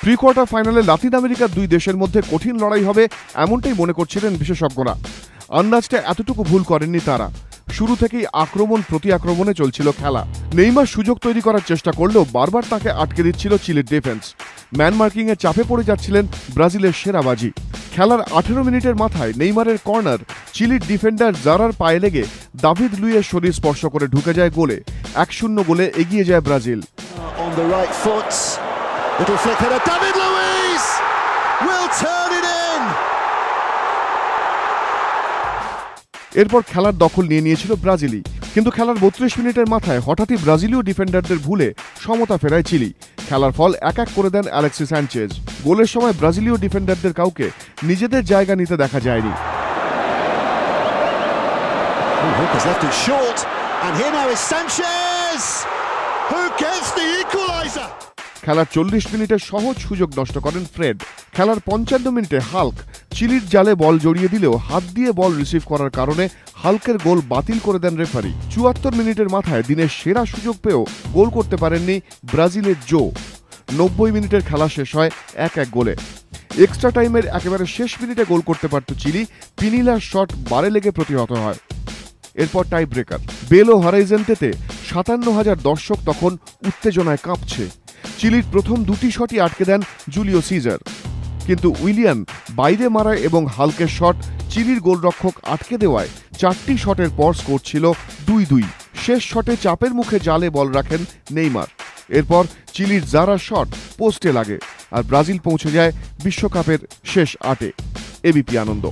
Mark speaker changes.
Speaker 1: Pre quarter ফাইনালে লাতিন আমেরিকার দুই দেশের মধ্যে কঠিন লড়াই হবে এমনটাই মনে করছিলেন বিশেষজ্ঞরা। আন্দাজটা এতটুকু ভুল করেননি তারা। শুরু থেকেই আক্রমণ প্রতি আক্রমণে চলছিল খেলা। নেইমার সুযোগ তৈরি করার চেষ্টা করলেও বারবার তাকে আটকে দিচ্ছিল চিলির ডিফেন্স। ম্যান মার্কিংয়ে চাপে পড়ে যাচ্ছিলেন ব্রাজিলের সেরাবাজি। খেলার 18 মিনিটের মাথায় নেইমারের কর্নার চিলির ডিফেন্ডার জারার পায়ে লেগে দাভিদ লুইয়ের শরীর স্পর্শ করে ঢুকে যায় গোলে। 1-0 গোলে এগিয়ে যায় ব্রাজিল। এরপর খেলার দখল নিয়ে নিয়েছিল ব্রাজিলই, কিন্তু খেলার 32 মিনিটের মাথায় হঠাৎই ব্রাজিলীয় ডিফেন্ডারদের ভুলে সমতা ফেরায় চিলি। খেলার ফল 1-1 করে দেন অ্যালেক্সিস স্যাnchez। গোলের সময় ব্রাজিলীয় ডিফেন্ডারদের কাউকে নিজেদের জায়গা নিতে দেখা যায়নি। খেলার 40 মিনিটের সহজ সুযোগ নষ্ট করেন ফ্রেড। খেলার 55 মিনিটে হাল্ক চিলির জালে বল জড়িয়ে দিলেও হাত দিয়ে বল রিসিভ করার কারণে হাল্কের গোল বাতিল করে দেন রেফারি। 74 মিনিটের মাথায় দিনের সেরা সুযোগ পেয়েও গোল করতে পারেননি ব্রাজিলের জো। 90 মিনিটের খেলা শেষ হয় 1-1 গোলে। এক্সট্রা টাইমের একেবারে শেষ মিনিটে গোল করতে পারত চিলি, পিনিলার শট বারে লেগে প্রতিহত হয়। এরপর টাই ব্রেকার। বেলো হরাইজেন্টেতে 57,000 দর্শক তখন উত্তেজনায় কাঁপছে। চিলির প্রথম দুটি শটই আটকে দেন জুলিও সিজার, কিন্তু উইলিয়ান বাইরে মারায় এবং হাল্কের শট চিলির গোলরক্ষক আটকে দেওয়ায় 4টি শটের পর স্কোর ছিল 2-2। শেষ শটে চাপের মুখে জালে বল রাখেন নেইমার। এরপর চিলির জারার শট পোস্টে লাগে আর ব্রাজিল পৌঁছে যায় বিশ্বকাপের শেষ 8-এ। এবিপি আনন্দ।